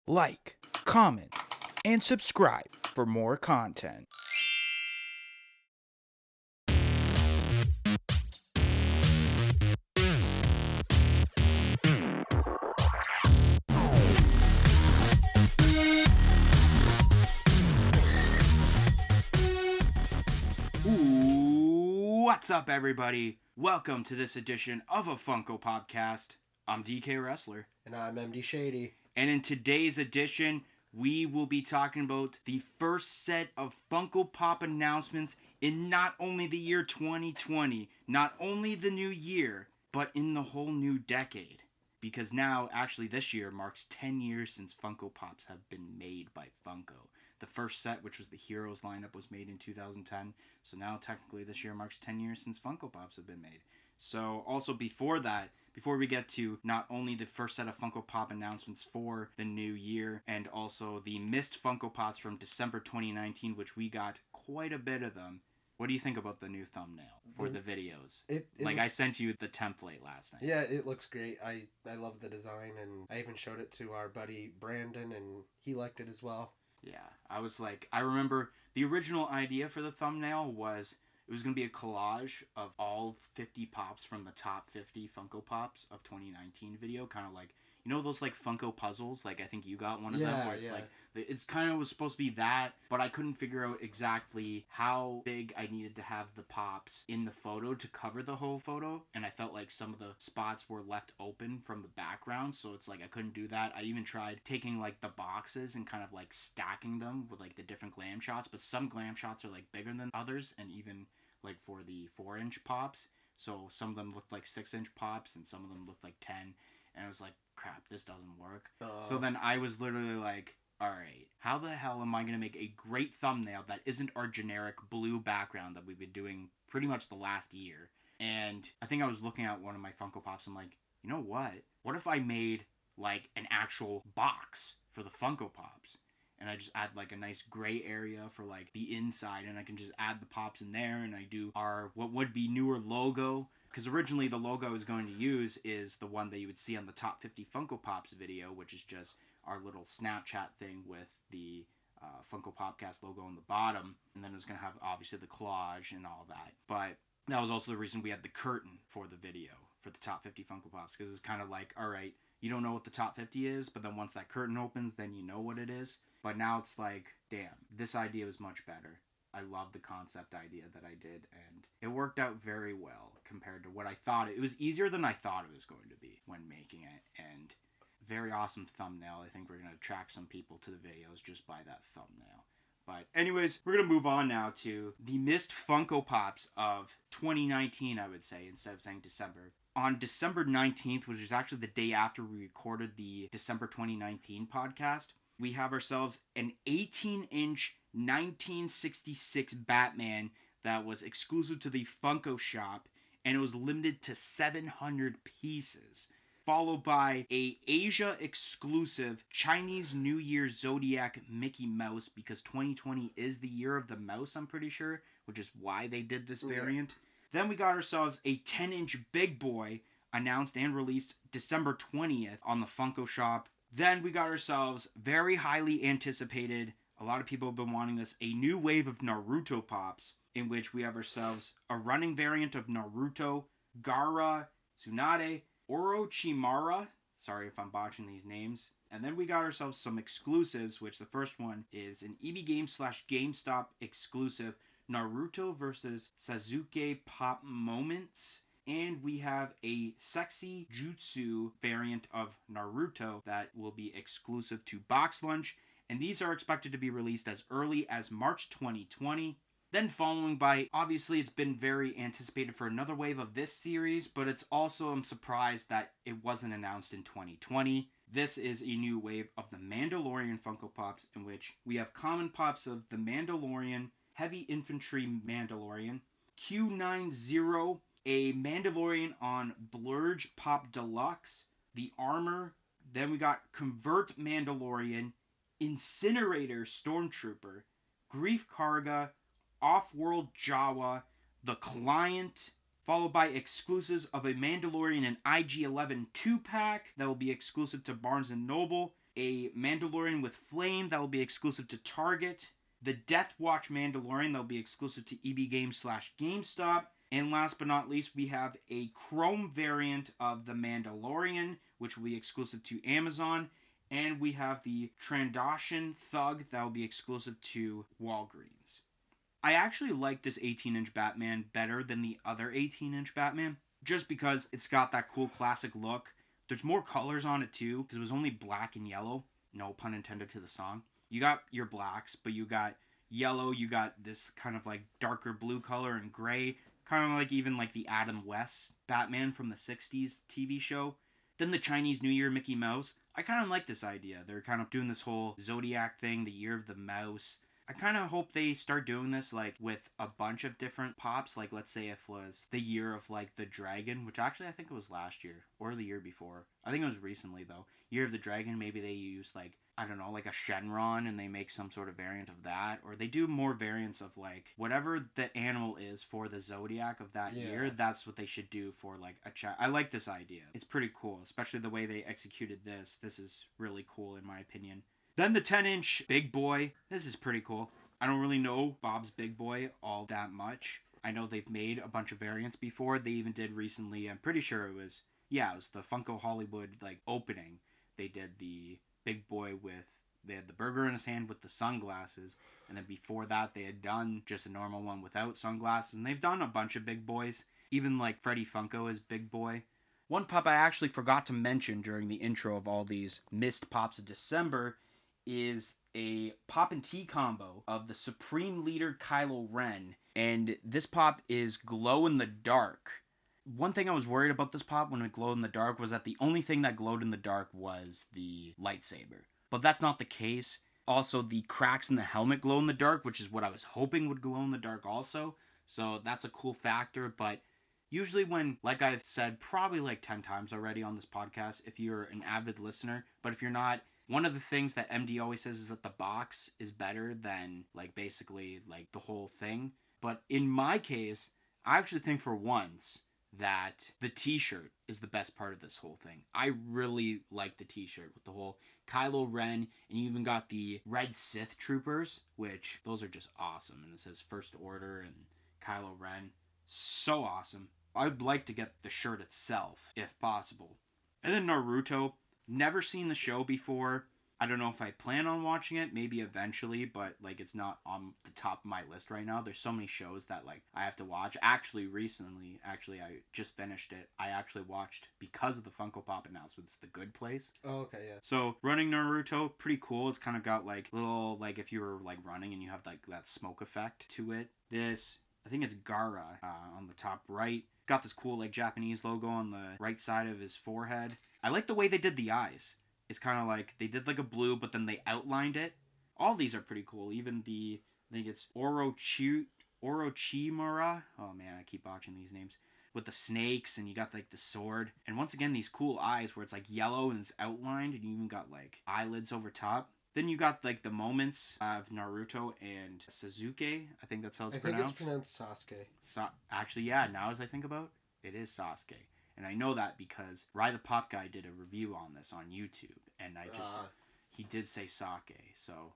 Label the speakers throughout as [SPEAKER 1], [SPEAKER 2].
[SPEAKER 1] like, comment, and subscribe for more content. What's up, everybody? Welcome to this edition of a Funko Popcast. I'm DK Wrestler.
[SPEAKER 2] And I'm MD Shady.
[SPEAKER 1] And in today's edition, we will be talking about the first set of Funko Pop announcements in not only the year 2020, not only the new year, but in the whole new decade. Because now, actually, this year marks 10 years since Funko Pops have been made by Funko. The first set, which was the Heroes lineup, was made in 2010. So now, technically, this year marks 10 years since Funko Pops have been made. So, also before that, before we get to not only the first set of Funko Pop announcements for the new year, and also the missed Funko Pops from December 2019, which we got quite a bit of them, what do you think about the new thumbnail for the videos? I sent you the template last night.
[SPEAKER 2] Yeah, it looks great. I love the design, and I even showed it to our buddy Brandon, and he liked it as well.
[SPEAKER 1] Yeah, I remember the original idea for the thumbnail was it was going to be a collage of all 50 pops from the top 50 Funko Pops of 2019 video, kind of like, you know those like Funko puzzles? Like I think you got one of them where it's like it's kind of was supposed to be that, but I couldn't figure out exactly how big I needed to have the pops in the photo to cover the whole photo, and I felt like some of the spots were left open from the background, so it's like I couldn't do that. I even tried taking like the boxes and kind of like stacking them with like the different glam shots, but some glam shots are like bigger than others, and even like for the 4-inch pops, so some of them looked like 6-inch pops and some of them looked like 10, and I was like, crap, this doesn't work. So then I was literally like, alright, how the hell am I going to make a great thumbnail that isn't our generic blue background that we've been doing pretty much the last year? And I think I was looking at one of my Funko Pops, I'm like, you know what? What if I made like an actual box for the Funko Pops? And I just add like a nice gray area for like the inside, and I can just add the pops in there, and I do our what would be newer logo, because originally the logo I was going to use is the one that you would see on the top 50 Funko Pops video, which is just our little Snapchat thing with the Funko Popcast logo on the bottom, and then it was going to have obviously the collage and all that. But that was also the reason we had the curtain for the video for the top 50 Funko Pops, because it's kind of like, all right, you don't know what the top 50 is, but then once that curtain opens, then you know what it is. But now it's like, damn, this idea was much better. I love the concept idea that I did, and it worked out very well compared to what I thought. It was easier than I thought it was going to be when making it, and very awesome thumbnail. I think we're going to attract some people to the videos just by that thumbnail. But anyways, we're going to move on now to the missed Funko Pops of 2019, I would say, instead of saying December. On December 19th, which is actually the day after we recorded the December 2019 podcast, we have ourselves an 18-inch 1966 Batman that was exclusive to the Funko shop, and it was limited to 700 pieces, followed by a Asia exclusive Chinese New Year Zodiac Mickey Mouse, because 2020 is the year of the mouse, I'm pretty sure, which is why they did this variant. Then we got ourselves a 10-inch Big Boy, announced and released December 20th on the Funko shop. Then we got ourselves, very highly anticipated, a lot of people have been wanting this, a new wave of Naruto Pops, in which we have ourselves a running variant of Naruto, Gaara, Tsunade, Orochimaru, sorry if I'm botching these names, and then we got ourselves some exclusives, which the first one is an EB Games / GameStop exclusive, Naruto vs. Sasuke Pop Moments. And we have a sexy jutsu variant of Naruto that will be exclusive to Box Lunch. And these are expected to be released as early as March 2020. Then following by, obviously it's been very anticipated for another wave of this series, but it's also, I'm surprised that it wasn't announced in 2020. This is a new wave of the Mandalorian Funko Pops, in which we have common pops of the Mandalorian, Heavy Infantry Mandalorian, Q90, a Mandalorian on Blurge Pop Deluxe, the Armor, then we got Convert Mandalorian, Incinerator Stormtrooper, Grief Karga, Off-World Jawa, The Client, followed by exclusives of a Mandalorian and IG-11 2-pack that will be exclusive to Barnes & Noble, a Mandalorian with Flame that will be exclusive to Target, the Death Watch Mandalorian that will be exclusive to EB Games / GameStop, and last but not least, we have a Chrome variant of the Mandalorian, which will be exclusive to Amazon, and we have the Trandoshan Thug that will be exclusive to Walgreens. I actually like this 18-inch Batman better than the other 18-inch Batman, just because it's got that cool classic look. There's more colors on it too, because it was only black and yellow. No pun intended to the song. You got your blacks, but you got yellow, you got this kind of like darker blue color and gray, kind of like even like the Adam West Batman from the 60s TV show. Then the Chinese New Year Mickey Mouse. I kind of like this idea. They're kind of doing this whole Zodiac thing, the Year of the Mouse. I kind of hope they start doing this like with a bunch of different pops. Like let's say if it was the year of like the dragon, which actually I think it was last year or the year before. I think it was recently though. Year of the dragon, maybe they use like, I don't know, like a Shenron and they make some sort of variant of that. Or they do more variants of like whatever the animal is for the Zodiac of that year. That's what they should do for like a chat. I like this idea. It's pretty cool, especially the way they executed this. This is really cool in my opinion. Then the 10-inch Big Boy. This is pretty cool. I don't really know Bob's Big Boy all that much. I know they've made a bunch of variants before. They even did recently, I'm pretty sure it was the Funko Hollywood like opening. They did the Big Boy they had the burger in his hand with the sunglasses. And then before that, they had done just a normal one without sunglasses. And they've done a bunch of Big Boys. Even like Freddy Funko is Big Boy. One pop I actually forgot to mention during the intro of all these missed pops of December is a pop and tea combo of the Supreme Leader Kylo Ren, and this pop is glow in the dark. One thing I was worried about this pop when it glowed in the dark was that the only thing that glowed in the dark was the lightsaber, but that's not the case. Also, the cracks in the helmet glow in the dark, which is what I was hoping would glow in the dark also, so that's a cool factor. But usually when, like I've said probably like 10 times already on this podcast, if you're an avid listener, but if you're not, one of the things that MD always says is that the box is better than like basically like the whole thing. But in my case, I actually think for once that the t-shirt is the best part of this whole thing. I really like the t-shirt with the whole Kylo Ren, and you even got the red Sith troopers, which those are just awesome. And it says First Order and Kylo Ren. So awesome. I'd like to get the shirt itself if possible. And then Naruto. Never seen the show before. I don't know if I plan on watching it, maybe eventually, but like it's not on the top of my list right now. There's so many shows that like I have to watch. Actually, recently, I just finished it. I actually watched, because of the Funko Pop announcements, The Good Place.
[SPEAKER 2] Oh, okay, yeah.
[SPEAKER 1] So running Naruto, pretty cool. It's kind of got like little, like if you were like running and you have like that smoke effect to it. This, I think it's Gaara on the top right. Got this cool like Japanese logo on the right side of his forehead. I like the way they did the eyes. It's kind of like they did like a blue, but then they outlined it. All these are pretty cool. Even the, I think it's Orochimaru. Oh man, I keep botching these names. With the snakes, and you got like the sword. And once again, these cool eyes where it's like yellow and it's outlined, and you even got like eyelids over top. Then you got like the moments of Naruto and Sasuke. I think that's how it's pronounced.
[SPEAKER 2] I think it's pronounced Sasuke.
[SPEAKER 1] Actually, yeah, now as I think about it, is Sasuke. And I know that because Rye the Pop Guy did a review on this on YouTube, and he did say Sake. So,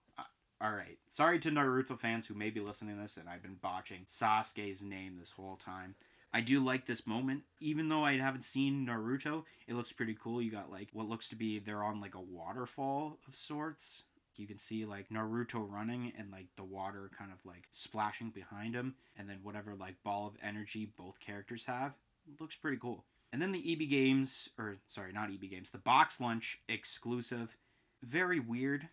[SPEAKER 1] alright. Sorry to Naruto fans who may be listening to this, and I've been botching Sasuke's name this whole time. I do like this moment. Even though I haven't seen Naruto, it looks pretty cool. You got like what looks to be, they're on like a waterfall of sorts. You can see like Naruto running and like the water kind of like splashing behind him, and then whatever like ball of energy both characters have. It looks pretty cool. And then the EB Games, not EB Games, the Box Lunch exclusive. Very weird.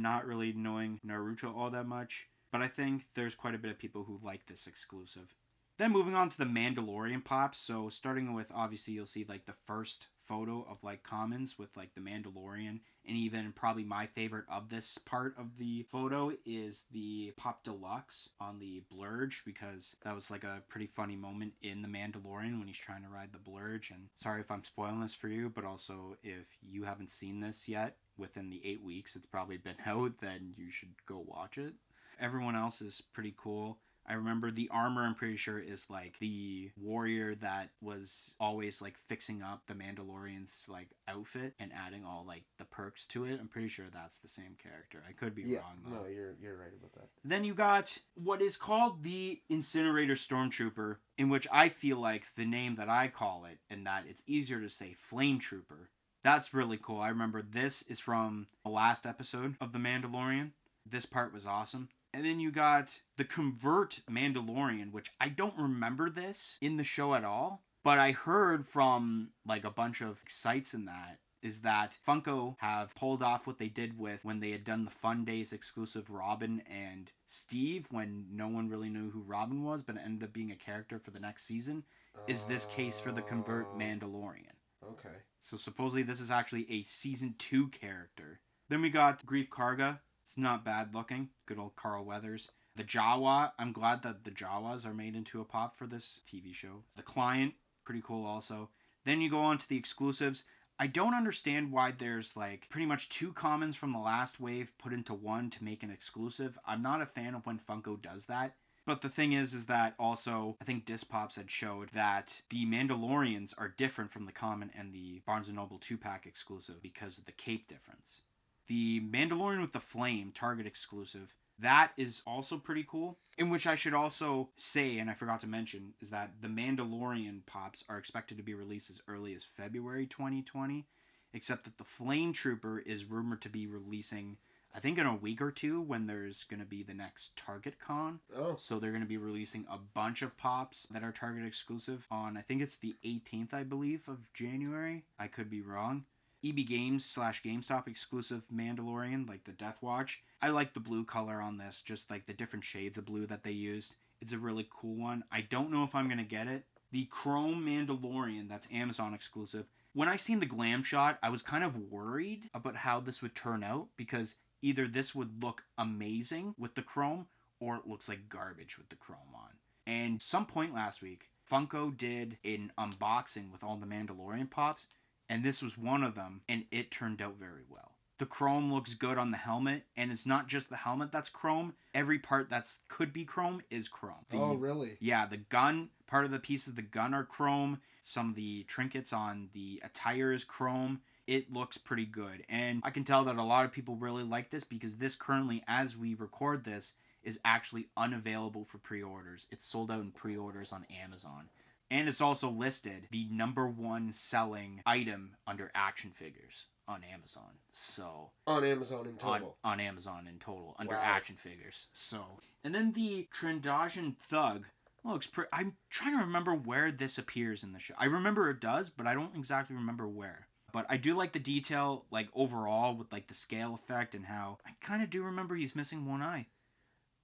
[SPEAKER 1] Not really knowing Naruto all that much, but I think there's quite a bit of people who like this exclusive. Then moving on to the Mandalorian pops. So starting with, obviously you'll see like the first photo of like commons with like the Mandalorian, and even probably my favorite of this part of the photo is the Pop Deluxe on the Blurge, because that was like a pretty funny moment in the Mandalorian when he's trying to ride the Blurge. And sorry if I'm spoiling this for you, but also if you haven't seen this yet within the 8 weeks it's probably been out, then you should go watch it. Everyone else is pretty cool. I remember the armor, I'm pretty sure, is like the warrior that was always like fixing up the Mandalorian's like outfit and adding all like the perks to it. I'm pretty sure that's the same character. I could be wrong though.
[SPEAKER 2] No, you're right about that.
[SPEAKER 1] Then you got what is called the Incinerator Stormtrooper, in which I feel like the name that I call it, and that it's easier to say Flame Trooper. That's really cool. I remember this is from the last episode of The Mandalorian. This part was awesome. And then you got the Convert Mandalorian, which I don't remember this in the show at all, but I heard from like a bunch of sites in that is that Funko have pulled off what they did with when they had done the Fun Days exclusive Robin and Steve when no one really knew who Robin was, but it ended up being a character for the next season, is this case for the Convert Mandalorian.
[SPEAKER 2] Okay.
[SPEAKER 1] So supposedly this is actually a season 2 character. Then we got Grief Karga. It's not bad looking. Good old Carl Weathers. The Jawa. I'm glad that the Jawas are made into a pop for this TV show. The Client. Pretty cool also. Then you go on to the exclusives. I don't understand why there's like pretty much 2 commons from the last wave put into one to make an exclusive. I'm not a fan of when Funko does that. But the thing is that also, I think Dispops had showed that the Mandalorians are different from the common and the Barnes & Noble 2-pack exclusive because of the cape difference. The Mandalorian with the Flame, Target exclusive, that is also pretty cool. In which I should also say, and I forgot to mention, is that the Mandalorian pops are expected to be released as early as February 2020, except that the Flame Trooper is rumored to be releasing, I think, in a week or two when there's going to be the next Target Con.
[SPEAKER 2] Oh.
[SPEAKER 1] So they're going to be releasing a bunch of pops that are Target exclusive on, I think it's the 18th, I believe, of January. I could be wrong. EB Games / GameStop exclusive Mandalorian, like the Death Watch. I like the blue color on this, just like the different shades of blue that they used. It's a really cool one. I don't know if I'm going to get it. The Chrome Mandalorian, that's Amazon exclusive. When I seen the glam shot, I was kind of worried about how this would turn out because either this would look amazing with the chrome or it looks like garbage with the chrome on. And some point last week, Funko did an unboxing with all the Mandalorian pops, and this was one of them, and it turned out very well. The chrome looks good on the helmet, and it's not just the helmet that's chrome. Every part that's could be chrome is chrome.
[SPEAKER 2] Oh, really?
[SPEAKER 1] Yeah, the gun, part of the piece of the gun are chrome. Some of the trinkets on the attire is chrome. It looks pretty good. And I can tell that a lot of people really like this because this currently, as we record this, is actually unavailable for pre-orders. It's sold out in pre-orders on Amazon. And it's also listed the #1 selling item under action figures on Amazon. So
[SPEAKER 2] on Amazon in total.
[SPEAKER 1] On Amazon in total under
[SPEAKER 2] Wow.
[SPEAKER 1] action figures. So, and then the Trandoshan Thug looks pretty. I'm trying to remember where this appears in the show. I remember it does, but I don't exactly remember where. But I do like the detail, like overall, with like the scale effect and how I kind of do remember he's missing one eye.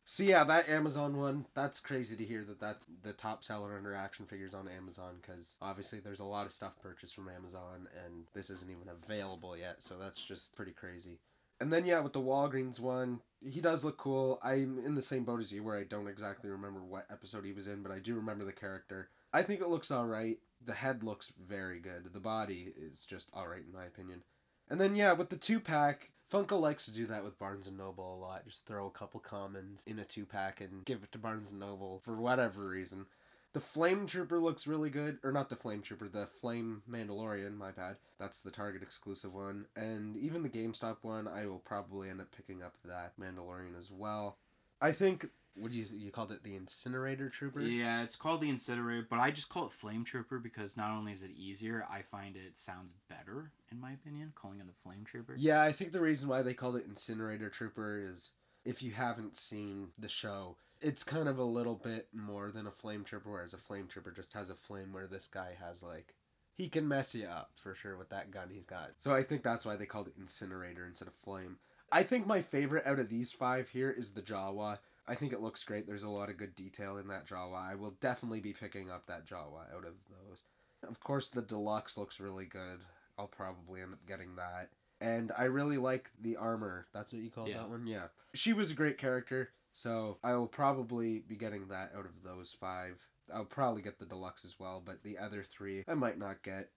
[SPEAKER 2] So yeah, that Amazon one, that's crazy to hear that that's the top seller under action figures on Amazon, because obviously there's a lot of stuff purchased from Amazon, and this isn't even available yet, so that's just pretty crazy. And then yeah, with the Walgreens one, he does look cool. I'm in the same boat as you, where I don't exactly remember what episode he was in, but I do remember the character. I think it looks alright. The head looks very good. The body is just alright in my opinion. And then yeah, with the 2-pack, Funko likes to do that with Barnes & Noble a lot. Just throw a couple commons in a 2-pack and give it to Barnes & Noble for whatever reason. The Flame Trooper looks really good. Or not the Flame Trooper, the Flame Mandalorian, my bad. That's the Target exclusive one. And even the GameStop one, I will probably end up picking up that Mandalorian as well. I think, what do you called it, the Incinerator Trooper?
[SPEAKER 1] Yeah, it's called the Incinerator, but I just call it Flame Trooper because not only is it easier, I find it sounds better, in my opinion, calling it a Flame Trooper.
[SPEAKER 2] Yeah, I think the reason why they called it Incinerator Trooper is, if you haven't seen the show, it's kind of a little bit more than a Flame Trooper, whereas a Flame Trooper just has a flame, where this guy has, like, he can mess you up, for sure, with that gun he's got. So I think that's why they called it Incinerator instead of Flame. I think my favorite out of these 5 here is the Jawa. I think it looks great. There's a lot of good detail in that Jawa. I will definitely be picking up that Jawa out of those. Of course, the Deluxe looks really good. I'll probably end up getting that. And I really like the armor. That's what you call that one? Yeah. She was a great character, so I will probably be getting that out of those 5. I'll probably get the Deluxe as well, but the other 3 I might not get.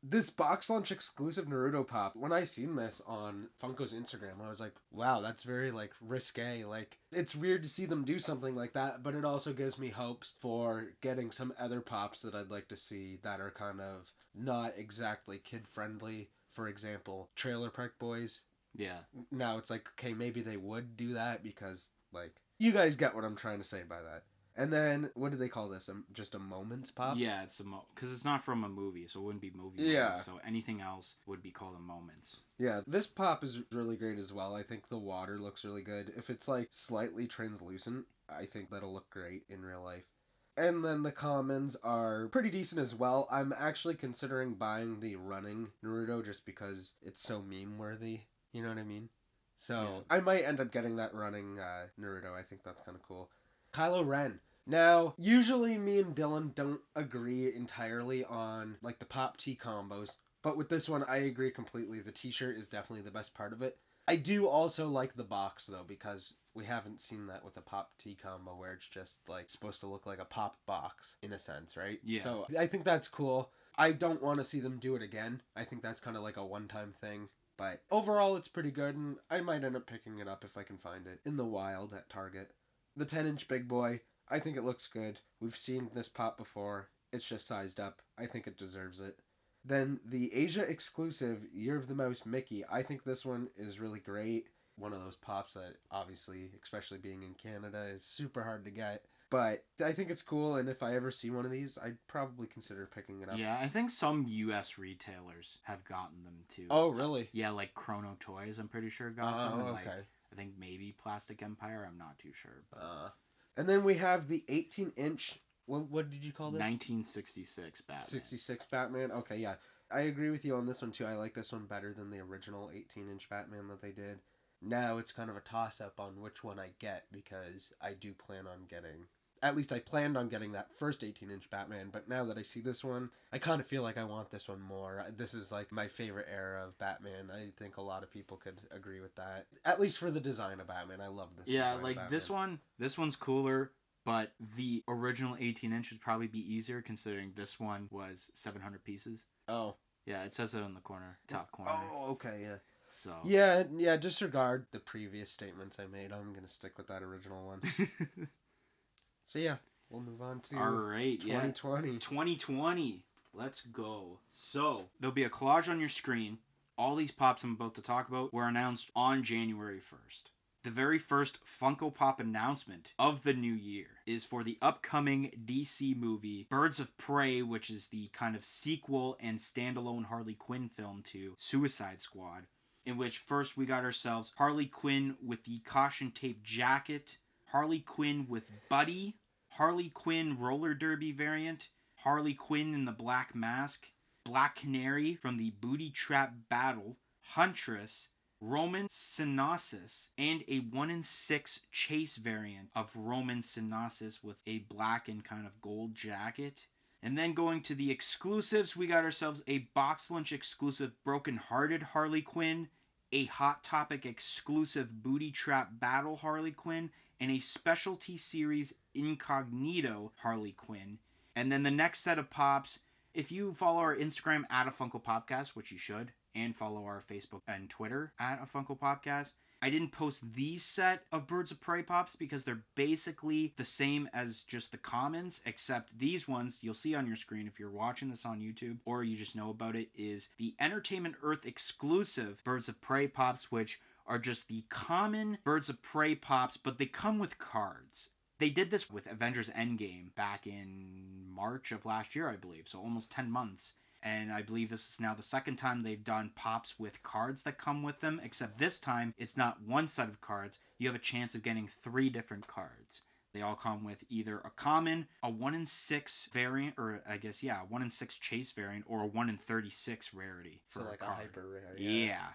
[SPEAKER 2] This box lunch exclusive Naruto pop, when I seen this on Funko's Instagram, I was like, wow, that's very like risque. Like, it's weird to see them do something like that, but it also gives me hopes for getting some other pops that I'd like to see that are kind of not exactly kid friendly. For example, Trailer Park Boys.
[SPEAKER 1] Yeah.
[SPEAKER 2] Now it's like, okay, maybe they would do that because, like, you guys get what I'm trying to say by that. And then, what do they call this? Just a moments pop?
[SPEAKER 1] Yeah, it's because it's not from a movie, so it wouldn't be movie
[SPEAKER 2] Yeah.
[SPEAKER 1] moments. So anything else would be called a moments.
[SPEAKER 2] Yeah, this pop is really great as well. I think the water looks really good. If it's like slightly translucent, I think that'll look great in real life. And then the commons are pretty decent as well. I'm actually considering buying the running Naruto just because it's so meme worthy. You know what I mean? So
[SPEAKER 1] Yeah.
[SPEAKER 2] I might end up getting that running Naruto. I think that's kind of cool. Kylo Ren. Now, usually me and Dylan don't agree entirely on like the pop T combos, but with this one I agree completely. The t-shirt is definitely the best part of it. I do also like the box though because we haven't seen that with a pop T combo where it's just like supposed to look like a pop box in a sense, right?
[SPEAKER 1] Yeah.
[SPEAKER 2] So I think that's cool. I don't want to see them do it again. I think that's kind of like a one-time thing. But overall, it's pretty good, and I might end up picking it up if I can find it in the wild at Target. The 10-inch big boy, I think it looks good. We've seen this pop before. It's just sized up. I think it deserves it. Then the Asia exclusive Year of the Mouse Mickey. I think this one is really great. One of those pops that obviously, especially being in Canada, is super hard to get. But I think it's cool, and if I ever see one of these, I'd probably consider picking it up.
[SPEAKER 1] Yeah, I think some U.S. retailers have gotten them too.
[SPEAKER 2] Oh, really?
[SPEAKER 1] Yeah, like Chrono Toys, I'm pretty sure got them.
[SPEAKER 2] Oh,
[SPEAKER 1] And
[SPEAKER 2] okay.
[SPEAKER 1] like, I think maybe Plastic Empire, I'm not too sure. But
[SPEAKER 2] And then we have the 18-inch. What did you call this?
[SPEAKER 1] 1966 Batman.
[SPEAKER 2] 66 Batman. Okay, yeah. I agree with you on this one too. I like this one better than the original 18-inch Batman that they did. Now it's kind of a toss-up on which one I get because I do plan on getting. At least I planned on getting that first 18-inch Batman, but now that I see this one, I kind of feel like I want this one more. This is like my favorite era of Batman. I think a lot of people could agree with that. At least for the design of Batman. I love this
[SPEAKER 1] Yeah,
[SPEAKER 2] design of
[SPEAKER 1] like
[SPEAKER 2] Batman.
[SPEAKER 1] this one's cooler, but the original 18-inch would probably be easier considering this one was 700 pieces.
[SPEAKER 2] Oh.
[SPEAKER 1] Yeah, it says it in the corner, top corner.
[SPEAKER 2] Oh, okay, yeah.
[SPEAKER 1] So.
[SPEAKER 2] Yeah, disregard the previous statements I made. I'm going to stick with that original one. So yeah, we'll move on to
[SPEAKER 1] All right,
[SPEAKER 2] 2020.
[SPEAKER 1] Yeah. 2020. Let's go. So, there'll be a collage on your screen. All these pops I'm about to talk about were announced on January 1st. The very first Funko Pop announcement of the new year is for the upcoming DC movie Birds of Prey, which is the kind of sequel and standalone Harley Quinn film to Suicide Squad, in which first we got ourselves Harley Quinn with the caution tape jacket, Harley Quinn with Buddy, Harley Quinn roller derby variant, Harley Quinn in the black mask, Black Canary from the Booty Trap Battle, Huntress, Roman Synosis, and a 1 in 6 chase variant of Roman Synosis with a black and kind of gold jacket. And then going to the exclusives, we got ourselves a Box Lunch exclusive Broken Hearted Harley Quinn, a Hot Topic exclusive Booty Trap Battle Harley Quinn, and a specialty series Incognito Harley Quinn. And then the next set of pops, if you follow our Instagram at a Funko Popcast, which you should, and follow our Facebook and Twitter at a Funko Popcast, I didn't post these set of Birds of Prey pops because they're basically the same as just the commons, except these ones you'll see on your screen if you're watching this on YouTube or you just know about it, is the Entertainment Earth exclusive Birds of Prey pops, which are just the common Birds of Prey pops, but they come with cards. They did this with Avengers Endgame back in March of last year, I believe, so almost 10 months. And I believe this is now the second time they've done pops with cards that come with them, except this time it's not one set of cards. You have a chance of getting 3 different cards. They all come with either a common, a 1 in 6 variant, or I guess, yeah, a 1 in 6 chase variant, or a 1 in 36 rarity.
[SPEAKER 2] So like a hyper rare.
[SPEAKER 1] Yeah.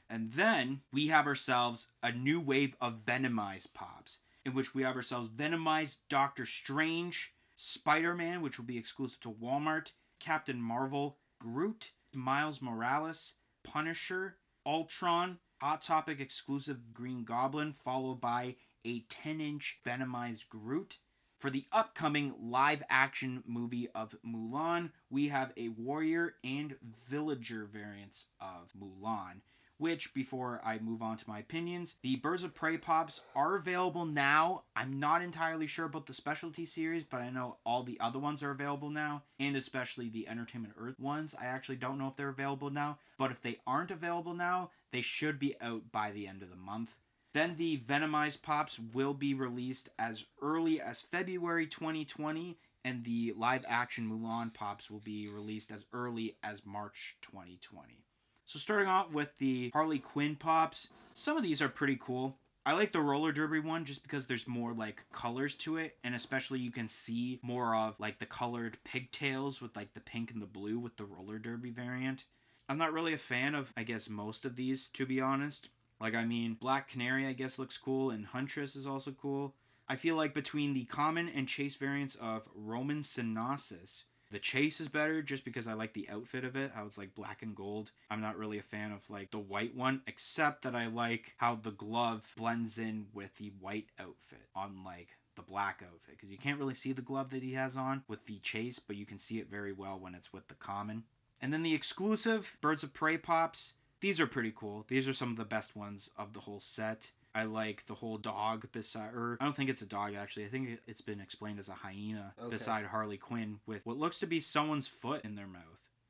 [SPEAKER 1] And then we have ourselves a new wave of Venomized pops, in which we have ourselves Venomized Doctor Strange, Spider-Man, which will be exclusive to Walmart, Captain Marvel, Groot, Miles Morales, Punisher, Ultron, Hot Topic exclusive Green Goblin, followed by a 10-inch Venomized Groot, For the upcoming live-action movie of Mulan, we have a warrior and villager variants of Mulan. Which, before I move on to my opinions, the Birds of Prey pops are available now. I'm not entirely sure about the specialty series, but I know all the other ones are available now, and especially the Entertainment Earth ones. I actually don't know if they're available now, but if they aren't available now, they should be out by the end of the month. Then the Venomized pops will be released as early as February 2020, and the live-action Mulan pops will be released as early as March 2020. So starting off with the Harley Quinn pops, some of these are pretty cool. I like the roller derby one just because there's more like colors to it, and especially you can see more of like the colored pigtails with like the pink and the blue with the roller derby variant. I'm not really a fan of, I guess, most of these, to be honest. Like, I mean, Black Canary, I guess, looks cool, and Huntress is also cool. I feel like between the common and chase variants of Roman Synosis, the chase is better just because I like the outfit of it, how it's like black and gold. I'm not really a fan of like the white one, except that I like how the glove blends in with the white outfit on like the black outfit, because you can't really see the glove that he has on with the chase, but you can see it very well when it's with the common. And then the exclusive Birds of Prey pops, these are pretty cool. These are some of the best ones of the whole set. I like the whole dog beside, or I don't think it's a dog actually. I think it's been explained as a hyena beside Harley Quinn with what looks to be someone's foot in their mouth.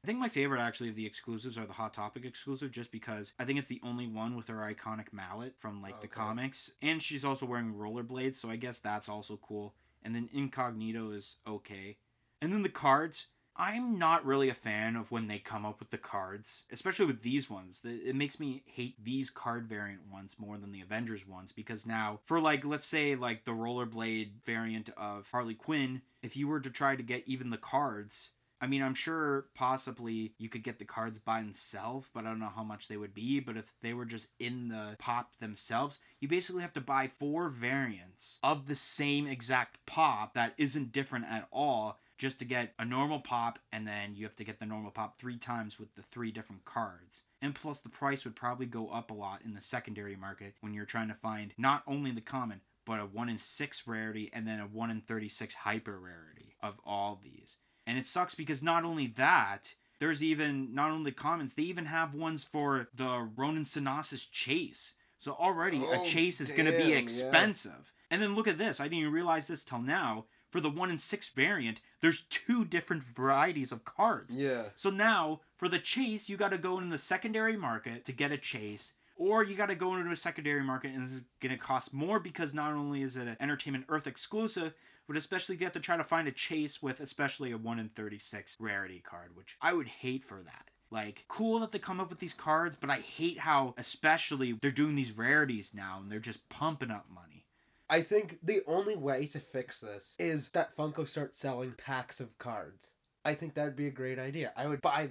[SPEAKER 1] I think my favorite actually of the exclusives are the Hot Topic exclusive, just because I think it's the only one with her iconic mallet from like the comics, and she's also wearing rollerblades, so I guess that's also cool. And then Incognito is okay. And then the cards. I'm not really a fan of when they come up with the cards, especially with these ones. It makes me hate these card variant ones more than the Avengers ones, because now, for like, let's say like the rollerblade variant of Harley Quinn, if you were to try to get even the cards, I mean, I'm sure possibly you could get the cards by themselves, but I don't know how much they would be. But if they were just in the pop themselves, you basically have to buy 4 variants of the same exact pop that isn't different at all, just to get a normal pop, and then you have to get the normal pop 3 times with the 3 different cards. And plus the price would probably go up a lot in the secondary market when you're trying to find not only the common, but a 1 in 6 rarity and then a 1 in 36 hyper rarity of all these. And it sucks because not only that, there's even, not only the commons, they even have ones for the Ronin Synosis chase. So already a chase is going to be expensive. Yeah. And then look at this, I didn't even realize this till now. For the 1 in 6 variant, there's 2 different varieties of cards.
[SPEAKER 2] Yeah.
[SPEAKER 1] So now, for the chase, you got to go in the secondary market to get a chase, or you got to go into a secondary market, and this is going to cost more because not only is it an Entertainment Earth exclusive, but especially if you have to try to find a chase with especially a 1 in 36 rarity card, which I would hate for that. Like, cool that they come up with these cards, but I hate how especially they're doing these rarities now, and they're just pumping up money.
[SPEAKER 2] I think the only way to fix this is that Funko starts selling packs of cards. I think that'd be a great idea. I would buy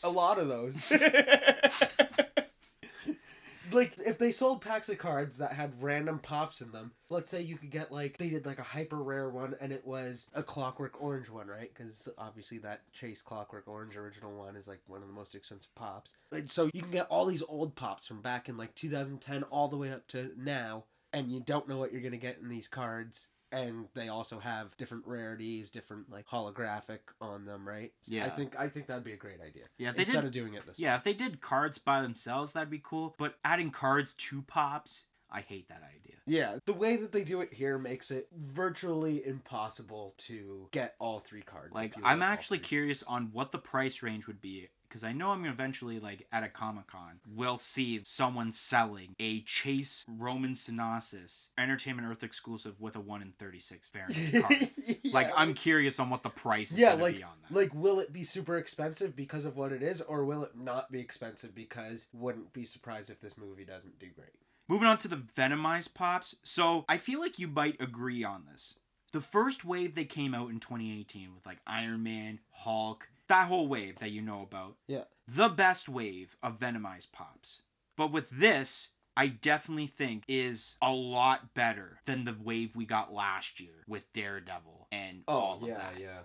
[SPEAKER 2] a lot of those. Like, if they sold packs of cards that had random pops in them, let's say you could get, like, they did, like, a hyper rare one, and it was a Clockwork Orange one, right? Because, obviously, that Chase Clockwork Orange original one is, like, one of the most expensive pops. And so you can get all these old pops from back in, like, 2010 all the way up to now, and you don't know what you're going to get in these cards. And they also have different rarities, different like holographic on them, right?
[SPEAKER 1] Yeah.
[SPEAKER 2] I think that'd be a great idea.
[SPEAKER 1] Yeah.
[SPEAKER 2] Instead of doing it this way.
[SPEAKER 1] Yeah, if they did cards by themselves, that'd be cool. But adding cards to pops, I hate that idea.
[SPEAKER 2] Yeah, the way that they do it here makes it virtually impossible to get all 3 cards.
[SPEAKER 1] Like, I'm actually curious on what the price range would be, because I know I'm eventually, like, at a Comic-Con, we'll see someone selling a Chase Roman Synosis Entertainment Earth exclusive with a 1 in 36 variant card. Yeah, like, I'm curious on what the price is going to be on that.
[SPEAKER 2] Like, will it be super expensive because of what it is, or will it not be expensive because wouldn't be surprised if this movie doesn't do great?
[SPEAKER 1] Moving on to the Venomized pops. So, I feel like you might agree on this. The first wave they came out in 2018 with, like, Iron Man, Hulk, that whole wave that you know about.
[SPEAKER 2] Yeah.
[SPEAKER 1] The best wave of Venomized pops. But with this, I definitely think is a lot better than the wave we got last year with Daredevil and all of that.
[SPEAKER 2] Yeah.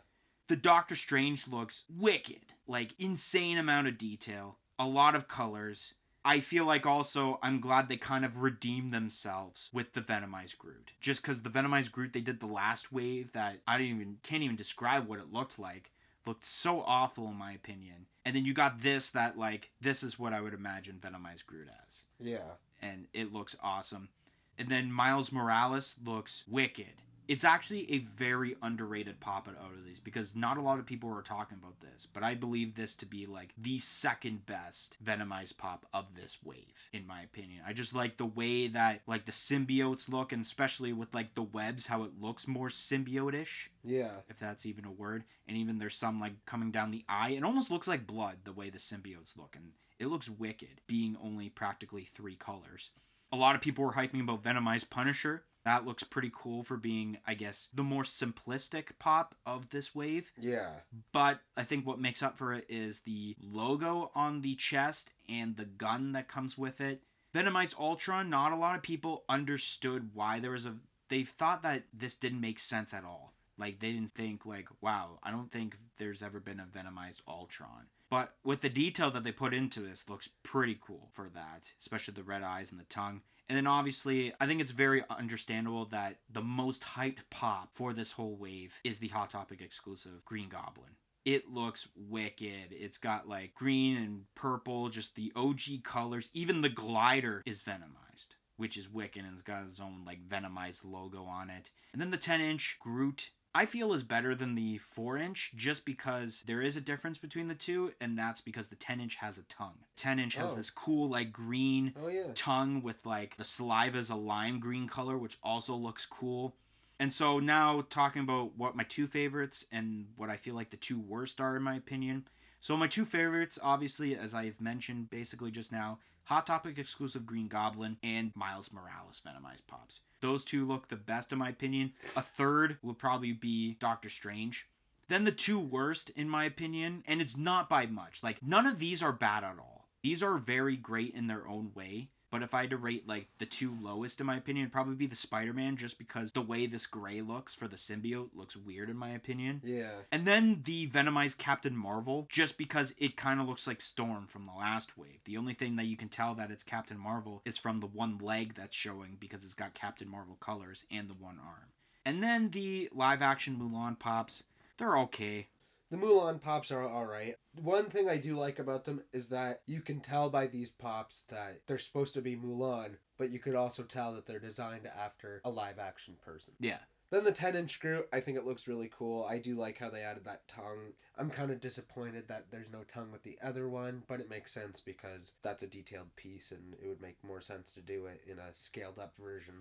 [SPEAKER 1] The Doctor Strange looks wicked. Like, insane amount of detail. A lot of colors. I feel like also I'm glad they kind of redeemed themselves with the Venomized Groot. Just because the Venomized Groot they did the last wave that can't even describe what it looked like. Looked so awful in my opinion. And then you got this that like this is what I would imagine Venomized Groot as.
[SPEAKER 2] Yeah.
[SPEAKER 1] And it looks awesome. And then Miles Morales looks wicked. It's actually a very underrated pop out of these because not a lot of people are talking about this, but I believe this to be like the second best Venomized pop of this wave, in my opinion. I just like the way that like the symbiotes look, and especially with like the webs, how it looks more symbiote-ish.
[SPEAKER 2] Yeah.
[SPEAKER 1] If that's even a word. And even there's some like coming down the eye. It almost looks like blood the way the symbiotes look, and it looks wicked, being only practically 3 colors. A lot of people were hyping about Venomized Punisher. That looks pretty cool for being, I guess, the more simplistic pop of this wave.
[SPEAKER 2] Yeah.
[SPEAKER 1] But I think what makes up for it is the logo on the chest and the gun that comes with it. Venomized Ultron, not a lot of people understood why there was a... They thought that this didn't make sense at all. Like, they didn't think, like, wow, I don't think there's ever been a Venomized Ultron. But with the detail that they put into this, looks pretty cool for that, especially the red eyes and the tongue. And then obviously, I think it's very understandable that the most hyped pop for this whole wave is the Hot Topic exclusive Green Goblin. It looks wicked. It's got like green and purple, just the OG colors. Even the glider is Venomized, which is wicked, and it's got its own like Venomized logo on it. And then the 10-inch Groot I feel is better than the 4-inch just because there is a difference between the two, and that's because the 10-inch has a tongue. 10-inch has this cool like green tongue with like the saliva is a lime green color, which also looks cool. And so now talking about what my 2 favorites and what I feel like the 2 worst are in my opinion. So my 2 favorites, obviously, as I've mentioned basically just now, Hot Topic exclusive Green Goblin and Miles Morales Venomized Pops. Those 2 look the best in my opinion. A third would probably be Doctor Strange. Then the 2 worst in my opinion, and it's not by much. Like none of these are bad at all. These are very great in their own way. But if I had to rate like the 2 lowest in my opinion, it'd probably be the Spider-Man just because the way this gray looks for the symbiote looks weird in my opinion.
[SPEAKER 2] Yeah.
[SPEAKER 1] And then the Venomized Captain Marvel just because it kind of looks like Storm from the last wave. The only thing that you can tell that it's Captain Marvel is from the one leg that's showing because it's got Captain Marvel colors and the one arm. And then the live action Mulan pops, they're okay.
[SPEAKER 2] The Mulan pops are alright. One thing I do like about them is that you can tell by these pops that they're supposed to be Mulan, but you could also tell that they're designed after a live action person.
[SPEAKER 1] Yeah.
[SPEAKER 2] Then the 10-inch Groot, I think it looks really cool. I do like how they added that tongue. I'm kind of disappointed that there's no tongue with the other one, but it makes sense because that's a detailed piece and it would make more sense to do it in a scaled up version.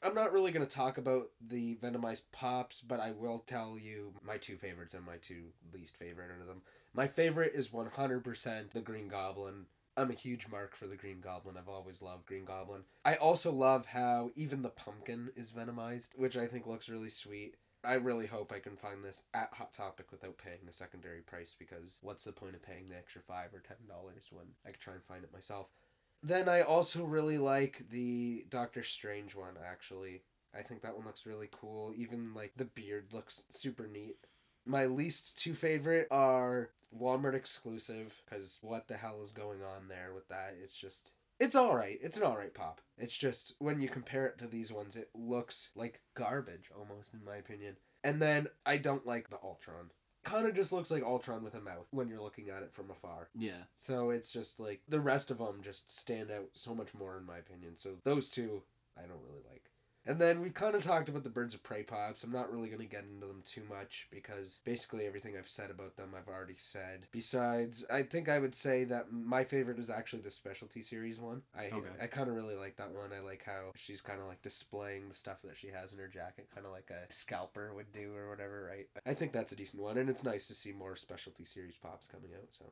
[SPEAKER 2] I'm not really going to talk about the Venomized Pops, but I will tell you my 2 favorites and my 2 least favorite of them. My favorite is 100% the Green Goblin. I'm a huge mark for the Green Goblin. I've always loved Green Goblin. I also love how even the pumpkin is Venomized, which I think looks really sweet. I really hope I can find this at Hot Topic without paying the secondary price, because what's the point of paying the extra $5 or $10 when I could try and find it myself? Then I also really like the Doctor Strange one, actually. I think that one looks really cool. Even, like, the beard looks super neat. My least 2 favorite are Walmart exclusive, because what the hell is going on there with that? It's alright. It's an alright pop. It's just, when you compare it to these ones, it looks like garbage, almost, in my opinion. And then, I don't like the Ultron. Kind of just looks like Ultron with a mouth when you're looking at it from afar.
[SPEAKER 1] Yeah.
[SPEAKER 2] So it's just like the rest of them just stand out so much more in my opinion. So those 2 I don't really like. And then we kind of talked about the Birds of Prey pops. I'm not really going to get into them too much because basically everything I've said about them I've already said. Besides, I think I would say that my favorite is actually the Specialty Series one. I kind of really like that one. I like how she's kind of like displaying the stuff that she has in her jacket, kind of like a scalper would do or whatever, right? I think that's a decent one, and it's nice to see more Specialty Series pops coming out, so.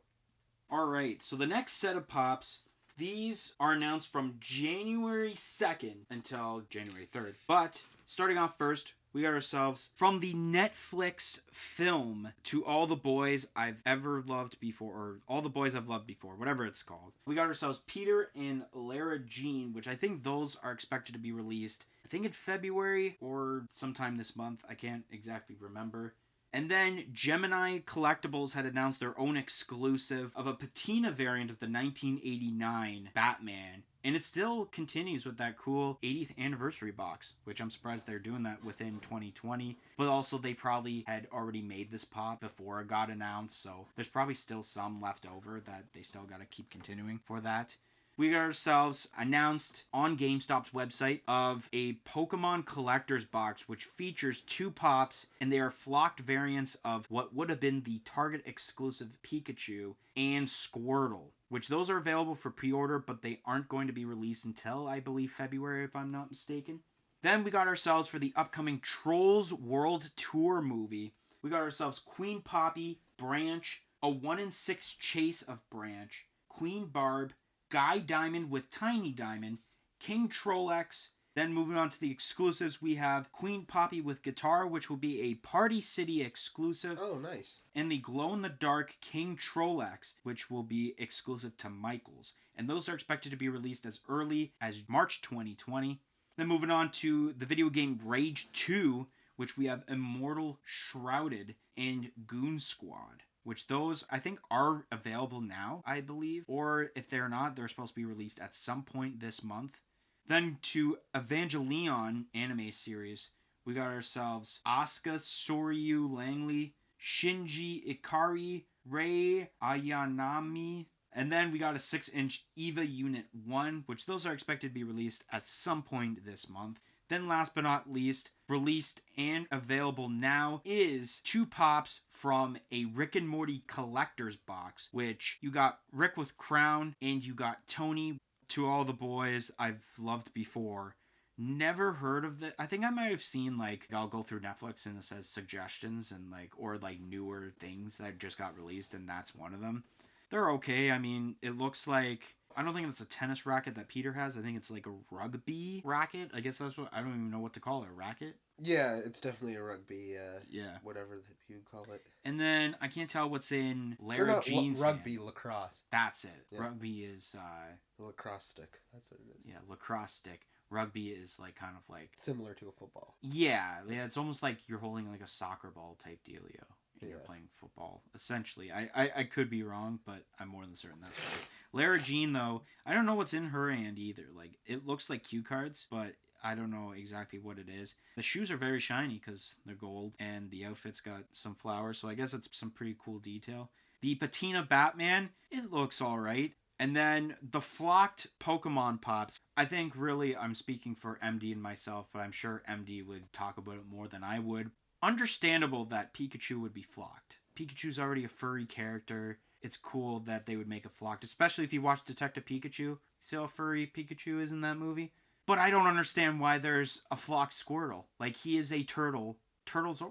[SPEAKER 1] Alright, so the next set of pops, these are announced from January 2nd until January 3rd. But, starting off first, we got ourselves from the Netflix film To All the Boys I've Ever Loved Before, or All the Boys I've Loved Before, whatever it's called. We got ourselves Peter and Lara Jean, which I think those are expected to be released, I think in February or sometime this month. I can't exactly remember. And then Gemini Collectibles had announced their own exclusive of a patina variant of the 1989 Batman. And it still continues with that cool 80th anniversary box, which I'm surprised they're doing that within 2020. But also, they probably had already made this pop before it got announced, so there's probably still some left over that they still got to keep continuing for that. We got ourselves announced on GameStop's website of a Pokemon Collector's Box, which features 2 pops, and they are flocked variants of what would have been the Target exclusive Pikachu and Squirtle, which those are available for pre-order, but they aren't going to be released until, I believe, February, if I'm not mistaken. Then we got ourselves, for the upcoming Trolls World Tour movie, we got ourselves Queen Poppy, Branch, a 1-in-6 chase of Branch, Queen Barb, Guy Diamond with Tiny Diamond, King Trollex. Then moving on to the exclusives, we have Queen Poppy with Guitar, which will be a Party City exclusive.
[SPEAKER 2] Oh, nice.
[SPEAKER 1] And the glow-in-the-dark King Trollex, which will be exclusive to Michaels. And those are expected to be released as early as March 2020. Then moving on to the video game Rage 2, which we have Immortal Shrouded and Goon Squad, which those I think are available now, I believe. Or if they're not, they're supposed to be released at some point this month. Then to Evangelion anime series, we got ourselves Asuka Soryu Langley, Shinji Ikari, Rei Ayanami, and then we got a 6-inch EVA Unit 1, which those are expected to be released at some point this month. Then last but not least, released and available now is 2 pops from a Rick and Morty collector's box, which you got Rick with Crown and you got Tony. To all the boys I've loved before. Never heard of it. I think I might have seen, like, I'll go through Netflix and it says suggestions and, like, or, like, newer things that just got released, and that's one of them. They're okay. I mean, it looks like, I don't think it's a tennis racket that Peter has. I think it's like a rugby racket. I guess that's what, I don't even know what to call it. A racket?
[SPEAKER 2] Yeah, it's definitely a rugby,
[SPEAKER 1] yeah,
[SPEAKER 2] whatever you call it.
[SPEAKER 1] And then I can't tell what's in Lara Jean's
[SPEAKER 2] rugby,
[SPEAKER 1] hand.
[SPEAKER 2] lacrosse.
[SPEAKER 1] That's it.
[SPEAKER 2] Yeah.
[SPEAKER 1] Rugby is
[SPEAKER 2] the lacrosse stick. That's what it is.
[SPEAKER 1] Yeah, lacrosse stick. Rugby is like kind of like
[SPEAKER 2] similar to a football.
[SPEAKER 1] Yeah, it's almost like you're holding like a soccer ball type dealio. And you're playing football, essentially. I could be wrong, but I'm more than certain that's right. Lara Jean, though, I don't know what's in her hand either. Like, it looks like cue cards, but I don't know exactly what it is. The shoes are very shiny because they're gold, and the outfit's got some flowers, so I guess it's some pretty cool detail. The patina Batman, it looks alright. And then the flocked Pokemon pops. I think really I'm speaking for MD and myself, but I'm sure MD would talk about it more than I would. Understandable that Pikachu would be flocked. Pikachu's already a furry character. It's cool that they would make a flocked, especially if you watch Detective Pikachu. You see how furry Pikachu is in that movie? But I don't understand why there's a flocked Squirtle. Like, he is a turtle. Turtles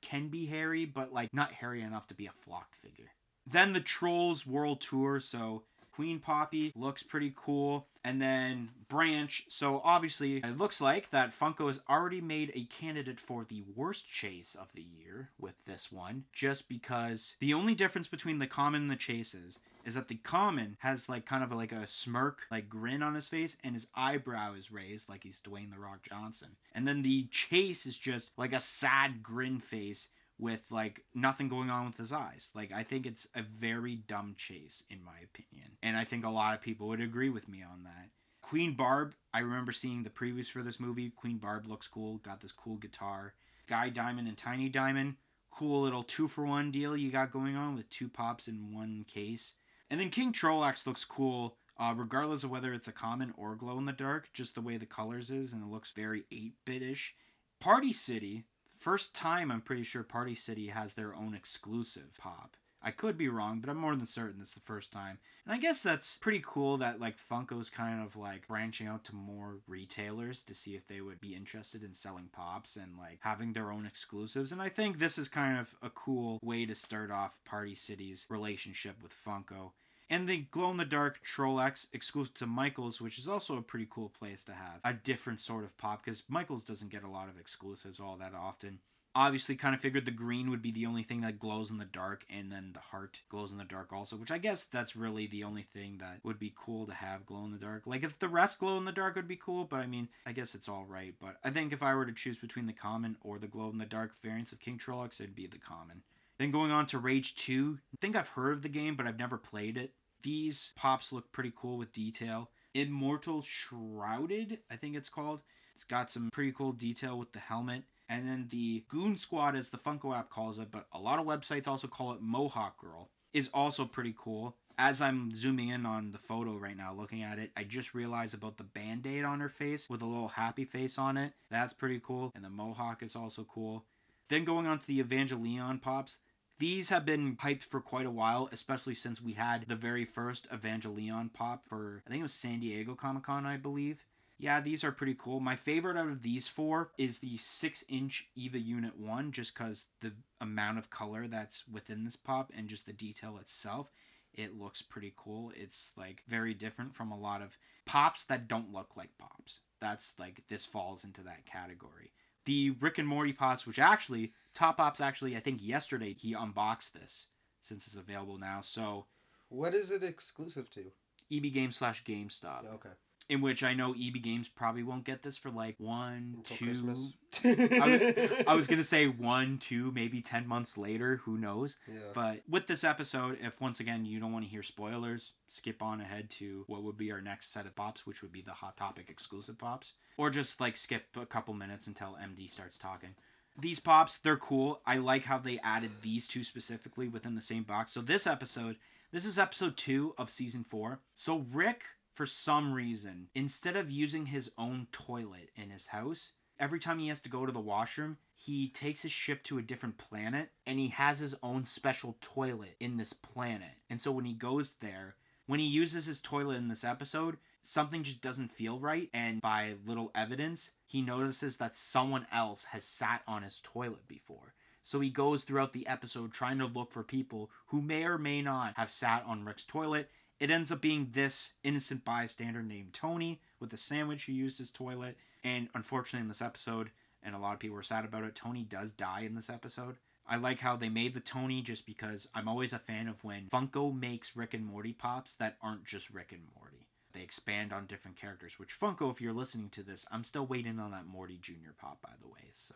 [SPEAKER 1] can be hairy, but, like, not hairy enough to be a flocked figure. Then the Trolls World Tour, so Queen Poppy looks pretty cool. And then Branch. So obviously it looks like that Funko has already made a candidate for the worst chase of the year with this one. Just because the only difference between the common and the chases is that the common has like kind of like a smirk, like grin on his face, and his eyebrow is raised like he's Dwayne The Rock Johnson. And then the chase is just like a sad grin face with like nothing going on with his eyes. Like, I think it's a very dumb chase in my opinion, and I think a lot of people would agree with me on that. Queen Barb, I remember seeing the previews for this movie. Queen Barb looks cool, got this cool guitar. Guy Diamond and Tiny Diamond, cool little 2-for-1 deal you got going on with 2 pops in 1 case. And then King Trollex looks cool, regardless of whether it's a common or glow in the dark, just the way the colors is, and it looks very 8-bit-ish. Party City, first time I'm pretty sure Party City has their own exclusive pop. I could be wrong, but I'm more than certain this is the first time. And I guess that's pretty cool that like Funko's kind of like branching out to more retailers to see if they would be interested in selling pops and like having their own exclusives. And I think this is kind of a cool way to start off Party City's relationship with Funko. And the glow-in-the-dark Trollex exclusive to Michaels, which is also a pretty cool place to have a different sort of pop, because Michaels doesn't get a lot of exclusives all that often. Obviously, kind of figured the green would be the only thing that glows in the dark, and then the heart glows in the dark also, which I guess that's really the only thing that would be cool to have glow in the dark. Like, if the rest glow in the dark would be cool, but I mean, I guess it's all right. But I think if I were to choose between the common or the glow in the dark variants of King Trollocs, it'd be the common. Then going on to Rage 2, I think I've heard of the game, but I've never played it. These pops look pretty cool with detail. Immortal Shrouded, I think it's called. It's got some pretty cool detail with the helmet. And then the Goon Squad, as the Funko app calls it, but a lot of websites also call it Mohawk Girl, is also pretty cool. As I'm zooming in on the photo right now, looking at it, I just realized about the Band-Aid on her face with a little happy face on it. That's pretty cool. And the Mohawk is also cool. Then going on to the Evangelion pops. These have been hyped for quite a while, especially since we had the very first Evangelion pop for, I think it was San Diego Comic-Con, I believe. Yeah, these are pretty cool. My favorite out of these four is the 6-inch EVA Unit 1, just because the amount of color that's within this pop and just the detail itself, it looks pretty cool. It's like very different from a lot of pops that don't look like pops. That's like, this falls into that category. The Rick and Morty pops, which actually, Top Ops actually, I think yesterday he unboxed this, since it's available now. So,
[SPEAKER 2] what is it exclusive to?
[SPEAKER 1] EB Games/GameStop.
[SPEAKER 2] Okay.
[SPEAKER 1] In which I know EB Games probably won't get this for like
[SPEAKER 2] Until
[SPEAKER 1] 2.
[SPEAKER 2] Christmas.
[SPEAKER 1] I was gonna say 1, 2, maybe 10 months later. Who knows?
[SPEAKER 2] Yeah.
[SPEAKER 1] But with this episode, if once again you don't want to hear spoilers, skip on ahead to what would be our next set of pops, which would be the Hot Topic exclusive pops, or just like skip a couple minutes until MD starts talking. These pops, they're cool. I like how they added these two specifically within the same box. So this is episode 2 of season 4. So Rick, for some reason, instead of using his own toilet in his house, every time he has to go to the washroom, he takes his ship to a different planet, and he has his own special toilet in this planet. And so when he goes there, when he uses his toilet in this episode, something just doesn't feel right, and by little evidence, he notices that someone else has sat on his toilet before. So he goes throughout the episode trying to look for people who may or may not have sat on Rick's toilet. It ends up being this innocent bystander named Tony with a sandwich who used his toilet. And unfortunately in this episode, and a lot of people were sad about it, Tony does die in this episode. I like how they made the Tony, just because I'm always a fan of when Funko makes Rick and Morty pops that aren't just Rick and Morty. They expand on different characters, which Funko, if you're listening to this, I'm still waiting on that Morty Jr. pop, by the way, so...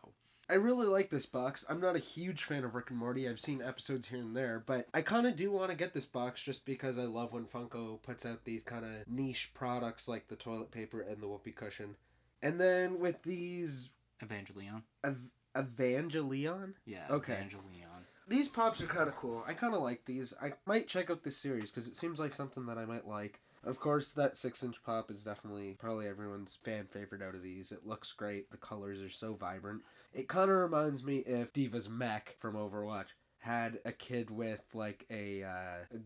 [SPEAKER 2] I really like this box. I'm not a huge fan of Rick and Morty. I've seen episodes here and there, but I kind of do want to get this box just because I love when Funko puts out these kind of niche products like the toilet paper and the whoopee cushion. And then with these...
[SPEAKER 1] Evangelion?
[SPEAKER 2] Evangelion?
[SPEAKER 1] Yeah,
[SPEAKER 2] okay.
[SPEAKER 1] Evangelion.
[SPEAKER 2] These pops are kind of cool. I kind of like these. I might check out this series because it seems like something that I might like. Of course, that 6-inch pop is definitely probably everyone's fan favorite out of these. It looks great. The colors are so vibrant. It kind of reminds me if Diva's mech from Overwatch had a kid with like a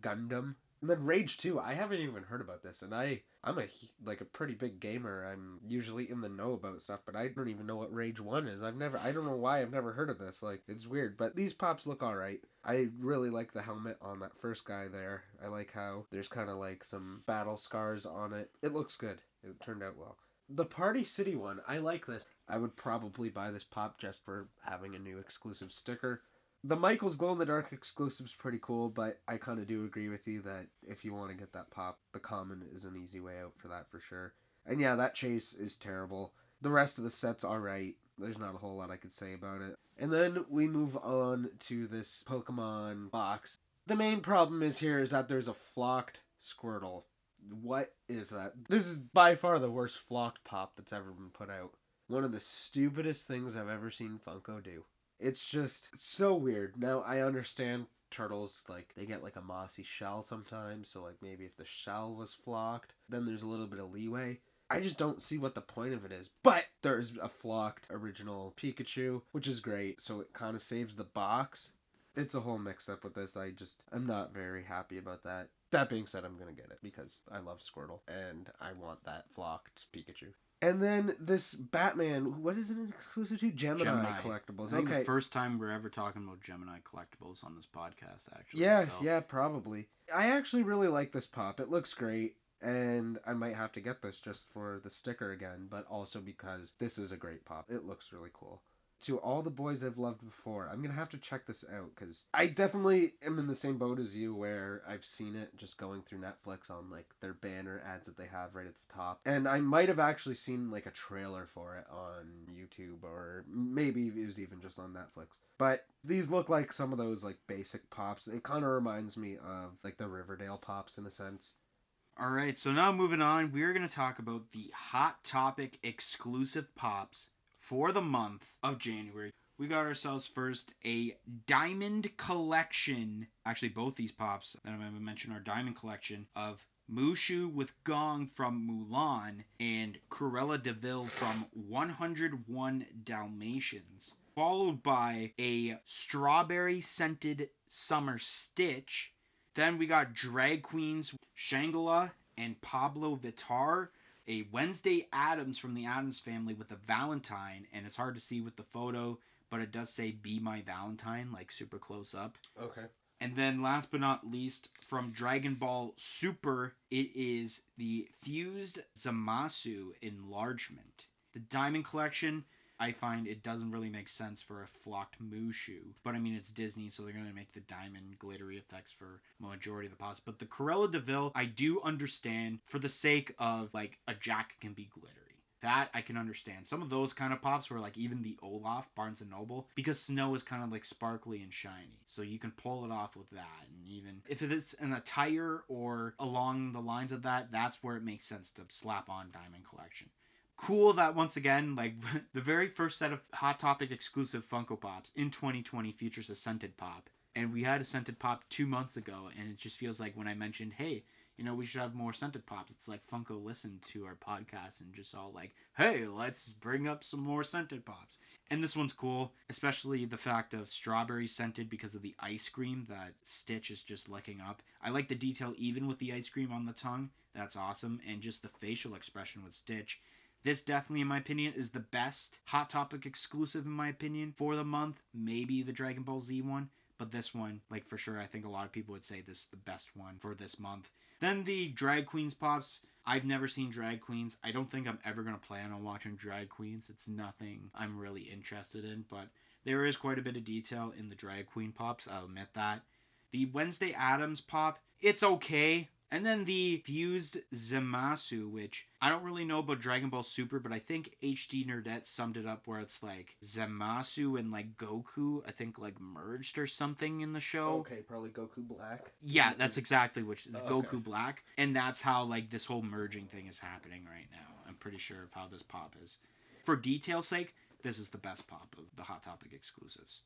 [SPEAKER 2] Gundam. And then Rage 2, I haven't even heard about this, and I'm a pretty big gamer. I'm usually in the know about stuff, but I don't even know what Rage 1 is. I don't know why I've never heard of this. Like, it's weird, but these pops look alright. I really like the helmet on that first guy there. I like how there's kind of like some battle scars on it. It looks good. It turned out well. The Party City one, I like this. I would probably buy this pop just for having a new exclusive sticker. The Michael's glow-in-the-dark exclusive's pretty cool, but I kind of do agree with you that if you want to get that pop, the common is an easy way out for that for sure. And yeah, that chase is terrible. The rest of the set's alright. There's not a whole lot I could say about it. And then we move on to this Pokemon box. The main problem is that there's a flocked Squirtle. What is that? This is by far the worst flocked pop that's ever been put out. One of the stupidest things I've ever seen Funko do. It's just so weird. Now, I understand turtles, like, they get like a mossy shell sometimes, so like maybe if the shell was flocked, then there's a little bit of leeway. I just don't see what the point of it is. But there's a flocked original Pikachu, which is great, so it kind of saves the box. It's a whole mix-up with this. I'm not very happy about that. That being said, I'm going to get it because I love Squirtle, and I want that flocked Pikachu. And then this Batman, what is it exclusive to? Gemini Collectibles.
[SPEAKER 1] I think the first time we're ever talking about Gemini Collectibles on this podcast, actually.
[SPEAKER 2] Yeah, probably. I actually really like this pop. It looks great, and I might have to get this just for the sticker again, but also because this is a great pop. It looks really cool. To All the Boys I've Loved Before. I'm gonna have to check this out because I definitely am in the same boat as you where I've seen it just going through Netflix on like their banner ads that they have right at the top. And I might have actually seen like a trailer for it on YouTube or maybe it was even just on Netflix. But these look like some of those like basic pops. It kind of reminds me of like the Riverdale pops in a sense.
[SPEAKER 1] All right, so now moving on, we're going to talk about the Hot Topic exclusive pops for the month of January. We got ourselves first a Diamond Collection. Actually, both these pops that I'm going to mention are Diamond Collection of Mushu with Gong from Mulan and Cruella de Vil from 101 Dalmatians. Followed by a strawberry scented summer Stitch. Then we got Drag Queens Shangela and Pablo Vittar, a Wednesday Addams from the Addams Family with a Valentine, and it's hard to see with the photo, but it does say "Be My Valentine" like super close up.
[SPEAKER 2] Okay.
[SPEAKER 1] And then last but not least, from Dragon Ball Super, it is the Fused Zamasu enlargement. The Diamond Collection, I find it doesn't really make sense for a flocked Mushu. But I mean, it's Disney, so they're going to make the diamond glittery effects for majority of the pops. But the Cruella de Vil, I do understand for the sake of, like, a jacket can be glittery. That I can understand. Some of those kind of pops were like even the Olaf, Barnes & Noble, because snow is kind of like sparkly and shiny. So you can pull it off with that. And even if it's an attire or along the lines of that, that's where it makes sense to slap on Diamond Collection. Cool that once again, like the very first set of Hot Topic exclusive Funko Pops in 2020 features a scented pop. And we had a scented pop 2 months ago, and it just feels like when I mentioned, hey, you know, we should have more scented pops, it's like Funko listened to our podcast and just all like, hey, let's bring up some more scented pops. And this one's cool, especially the fact of strawberry scented because of the ice cream that Stitch is just licking up. I like the detail even with the ice cream on the tongue. That's awesome. And just the facial expression with Stitch. This definitely, in my opinion, is the best Hot Topic exclusive, in my opinion, for the month. Maybe the Dragon Ball Z one. But this one, like for sure, I think a lot of people would say this is the best one for this month. Then the Drag Queens pops. I've never seen Drag Queens. I don't think I'm ever going to plan on watching Drag Queens. It's nothing I'm really interested in. But there is quite a bit of detail in the Drag Queen pops. I'll admit that. The Wednesday Addams pop, it's okay. And then the Fused Zamasu, which I don't really know about Dragon Ball Super, but I think HD Nerdette summed it up where it's like Zamasu and like Goku, I think like merged or something in the show.
[SPEAKER 2] Okay, probably Goku Black.
[SPEAKER 1] Yeah, that's exactly which Goku
[SPEAKER 2] Okay.
[SPEAKER 1] Black. And that's how like this whole merging thing is happening right now. I'm pretty sure of how this pop is. For detail's sake, this is the best pop of the Hot Topic exclusives.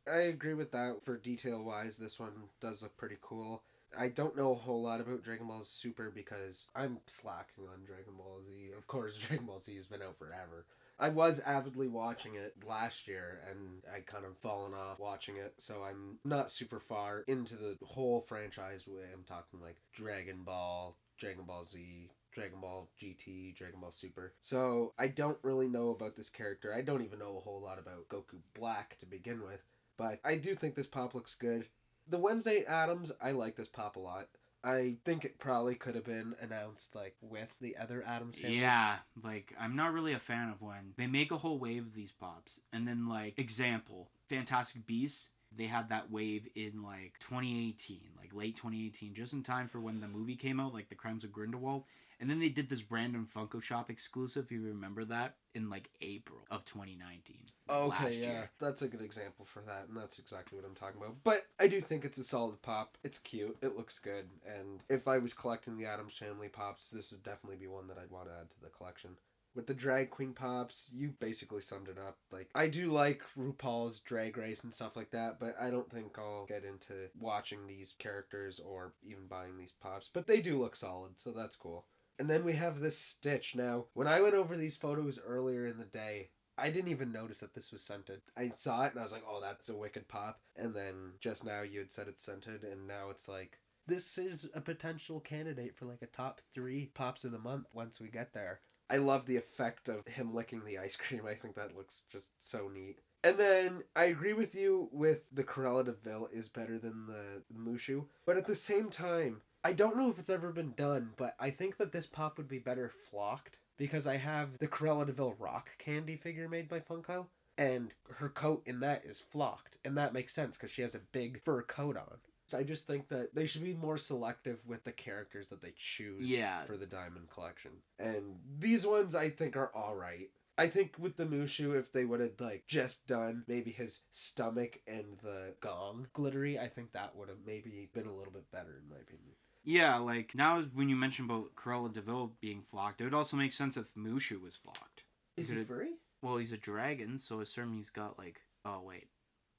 [SPEAKER 2] I agree with that. For detail wise, this one does look pretty cool. I don't know a whole lot about Dragon Ball Super because I'm slacking on Dragon Ball Z. Of course, Dragon Ball Z has been out forever. I was avidly watching it last year and I kind of fallen off watching it, so I'm not super far into the whole franchise way. I'm talking like Dragon Ball Z, Dragon Ball GT, Dragon Ball Super. So I don't really know about this character. I don't even know a whole lot about Goku Black to begin with, but I do think this pop looks good. The Wednesday Addams, I like this pop a lot. I think it probably could have been announced like with the other Addams family.
[SPEAKER 1] Yeah, like I'm not really a fan of when they make a whole wave of these pops and then like example, Fantastic Beasts, they had that wave in like 2018, like late 2018, just in time for when the movie came out, like The Crimes of Grindelwald. And then they did this random Funko Shop exclusive, if you remember that, in like April of 2019.
[SPEAKER 2] Okay,
[SPEAKER 1] last
[SPEAKER 2] yeah,
[SPEAKER 1] year.
[SPEAKER 2] that's a good example for that, and that's exactly what I'm talking about. But I do think it's a solid pop. It's cute. It looks good, and if I was collecting the Addams Family pops, this would definitely be one that I'd want to add to the collection. With the Drag Queen pops, you basically summed it up. Like, I do like RuPaul's Drag Race and stuff like that, but I don't think I'll get into watching these characters or even buying these pops. But they do look solid, so that's cool. And then we have this Stitch. Now, when I went over these photos earlier in the day, I didn't even notice that this was scented. I saw it and I was like, oh, that's a wicked pop. And then just now you had said it's scented, and now it's like, this is a potential candidate for like a top 3 pops of the month once we get there. I love the effect of him licking the ice cream. I think that looks just so neat. And then I agree with you with the Cruella de Vil is better than the Mushu. But at the same time, I don't know if it's ever been done, but I think that this pop would be better flocked because I have the Cruella de Vil rock candy figure made by Funko. and her coat in that is flocked, and that makes sense because she has a big fur coat on. I just think that they should be more selective with the characters that they choose for the Diamond Collection. And these ones I think are alright. I think with the Mushu, if they would have like just done maybe his stomach and the gong glittery, I think that would have maybe been a little bit better in my opinion.
[SPEAKER 1] Yeah, like now when you mention about Cruella de Vil being flocked, it would also make sense if Mushu was flocked.
[SPEAKER 2] Is he furry?
[SPEAKER 1] Well, he's a dragon, so I assume he's got like. Oh wait,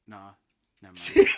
[SPEAKER 1] nah, never mind.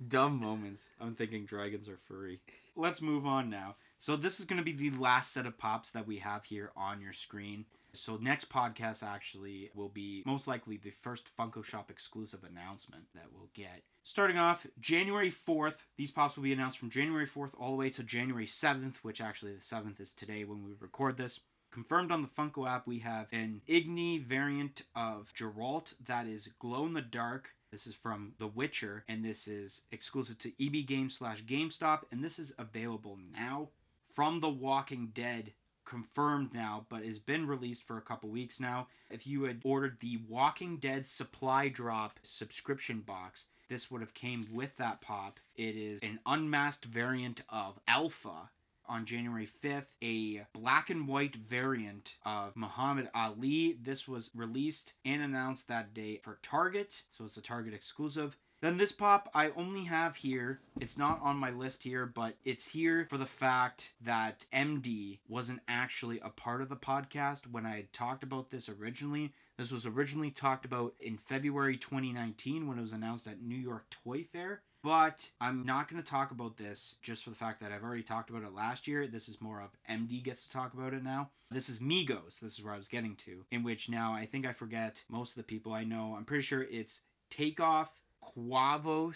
[SPEAKER 1] Dumb moments. I'm thinking dragons are furry. Let's move on now. So this is going to be the last set of pops that we have here on your screen. So next podcast actually will be most likely the first Funko Shop exclusive announcement that we'll get. Starting off January 4th, these pops will be announced from January 4th all the way to January 7th, which actually the 7th is today when we record this. Confirmed on the Funko app, we have an Igni variant of Geralt that is glow-in-the-dark. This is from The Witcher, and this is exclusive to EB Games/GameStop, and this is available now. From The Walking Dead, confirmed now, but has been released for a couple weeks now. If you had ordered the Walking Dead Supply Drop subscription box, this would have came with that pop. It is an unmasked variant of Alpha. On January 5th, a black and white variant of Muhammad Ali. This was released and announced that day for Target, so it's a Target exclusive. Then this pop I only have here. It's not on my list here, but it's here for the fact that MD wasn't actually a part of the podcast when I had talked about this originally. This was originally talked about in February 2019 when it was announced at New York Toy Fair. But I'm not going to talk about this just for the fact that I've already talked about it last year. This is more of MD gets to talk about it now. This is Migos. This is where I was getting to. In which now I think I forget most of the people I know. I'm pretty sure it's Takeoff, Quavo,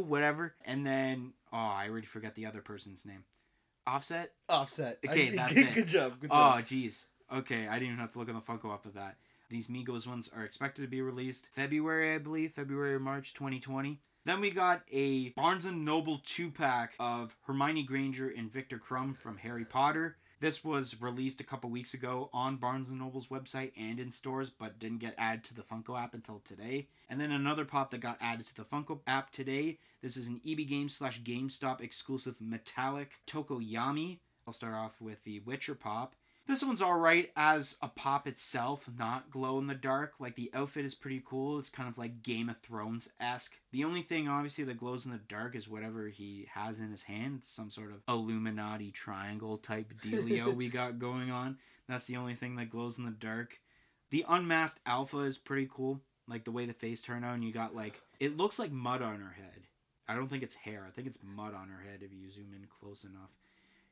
[SPEAKER 1] whatever. And then, I already forgot the other person's name. Offset? Okay, that's it.
[SPEAKER 2] Good job.
[SPEAKER 1] Oh, jeez. Okay, I didn't even have to look on the Funko up of that. These Migos ones are expected to be released February, I believe, February or March 2020. Then we got a Barnes & Noble 2-pack of Hermione Granger and Victor Crumb from Harry Potter. This was released a couple weeks ago on Barnes & Noble's website and in stores, but didn't get added to the Funko app until today. And then another pop that got added to the Funko app today. This is an EB Games/GameStop exclusive metallic Tokoyami. I'll start off with the Witcher pop. This one's alright as a pop itself, not glow in the dark. Like, the outfit is pretty cool. It's kind of like Game of Thrones-esque. The only thing, obviously, that glows in the dark is whatever he has in his hand. It's some sort of Illuminati triangle type dealio we got going on. That's the only thing that glows in the dark. The Unmasked Alpha is pretty cool. Like, the way the face turned out, and you got, like, it looks like mud on her head. I don't think it's hair. I think it's mud on her head if you zoom in close enough.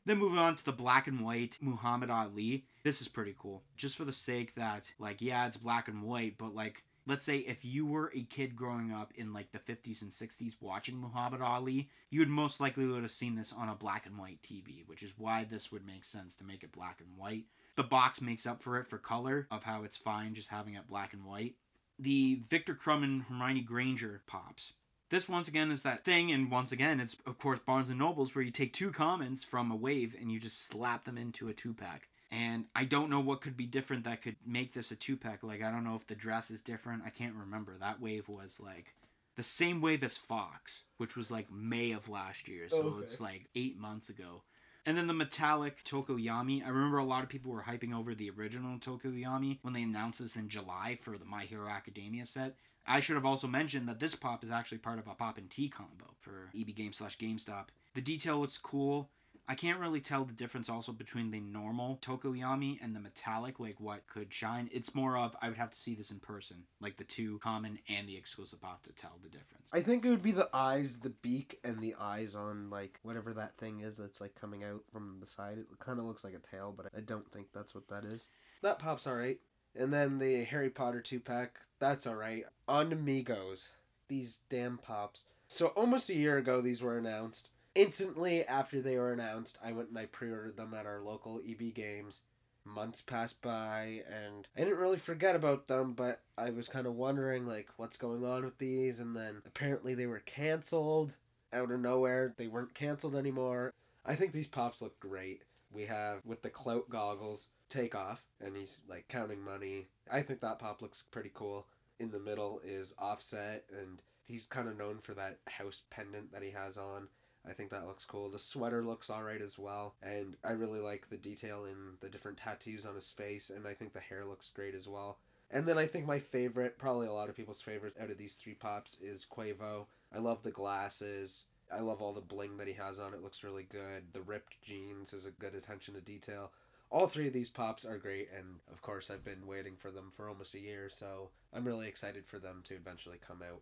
[SPEAKER 1] Then moving on to the black and white Muhammad Ali. This is pretty cool. Just for the sake that, like, yeah, it's black and white, but, like, let's say if you were a kid growing up in, like, the 50s and 60s watching Muhammad Ali, you would most likely would have seen this on a black and white TV, which is why this would make sense to make it black and white. The box makes up for it for color, of how it's fine just having it black and white. The Victor Crumb and Hermione Granger pops. This, once again, is that thing, and once again, it's, of course, Barnes & Noble's, where you take two commons from a wave and you just slap them into a 2-pack. And I don't know what could be different that could make this a 2-pack. Like, I don't know if the dress is different. I can't remember. That wave was, like, the same wave as Fox, which was, like, May of last year. So It's, like, 8 months ago. And then the metallic Tokoyami. I remember a lot of people were hyping over the original Tokoyami when they announced this in July for the My Hero Academia set. I should have also mentioned that this pop is actually part of a Pop and Tea combo for EB Games/GameStop. The detail looks cool. I can't really tell the difference also between the normal Tokoyami and the metallic, like what could shine. It's more of, I would have to see this in person, like the two common and the exclusive pop to tell the difference.
[SPEAKER 2] I think it would be the eyes, the beak, and the eyes on, like, whatever that thing is that's, like, coming out from the side. It kind of looks like a tail, but I don't think that's what that is. That pop's alright. And then the Harry Potter 2-pack, that's alright. On to Migos. These damn pops. So almost a year ago, these were announced. Instantly after they were announced, I went and I pre-ordered them at our local EB Games. Months passed by, and I didn't really forget about them, but I was kind of wondering, like, what's going on with these, and then apparently they were canceled. Out of nowhere, they weren't canceled anymore. I think these pops look great. We have, with the clout goggles, Takeoff, and he's like counting money. I think that pop looks pretty cool. In the middle is Offset, and he's kind of known for that house pendant that he has on. I think that looks cool. The sweater looks alright as well, and I really like the detail in the different tattoos on his face, and I think the hair looks great as well. And then I think my favorite, probably a lot of people's favorites out of these three pops, is Quavo. I love the glasses. I love all the bling that he has on. It looks really good. The ripped jeans is a good attention to detail. All three of these pops are great, and of course I've been waiting for them for almost a year, so I'm really excited for them to eventually come out.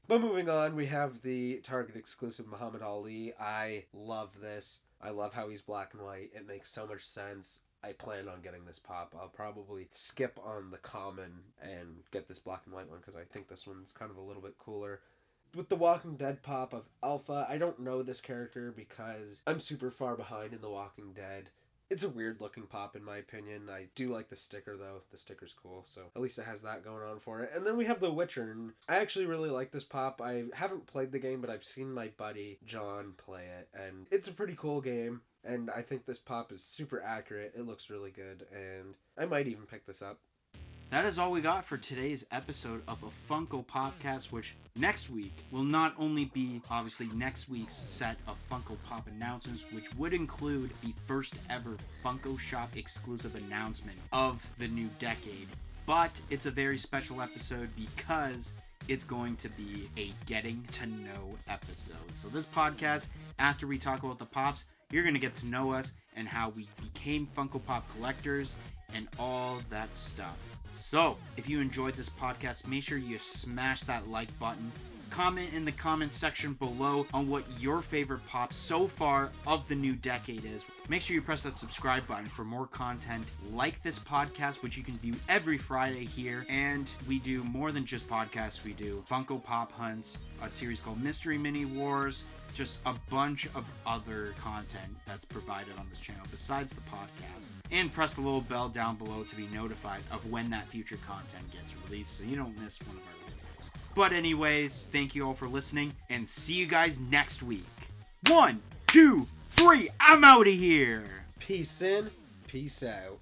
[SPEAKER 2] But moving on, we have the Target exclusive Muhammad Ali. I love this. I love how he's black and white. It makes so much sense. I plan on getting this pop. I'll probably skip on the common and get this black and white one because I think this one's kind of a little bit cooler. With the Walking Dead pop of Alpha, I don't know this character because I'm super far behind in The Walking Dead. It's a weird looking pop in my opinion. I do like the sticker though. The sticker's cool, so at least it has that going on for it. And then we have The Witcher, and I actually really like this pop. I haven't played the game, but I've seen my buddy John play it, and it's a pretty cool game. And I think this pop is super accurate. It looks really good, and I might even pick this up.
[SPEAKER 1] That is all we got for today's episode of a Funko Popcast, which next week will not only be obviously next week's set of Funko Pop announcements, which would include the first ever Funko Shop exclusive announcement of the new decade, but it's a very special episode because it's going to be a getting to know episode. So this podcast, after we talk about the pops, you're going to get to know us and how we became Funko Pop collectors and all that stuff. So, if you enjoyed this podcast, make sure you smash that like button. Comment in the comment section below on what your favorite pop so far of the new decade is. Make sure you press that subscribe button for more content like this podcast, which you can view every Friday here. And we do more than just podcasts. We do Funko Pop Hunts, a series called Mystery Mini Wars, just a bunch of other content that's provided on this channel besides the podcast. And press the little bell down below to be notified of when that future content gets released so you don't miss one of our videos. But anyways, thank you all for listening, and see you guys next week. 1, 2, 3, I'm out of here!
[SPEAKER 2] Peace in, peace out.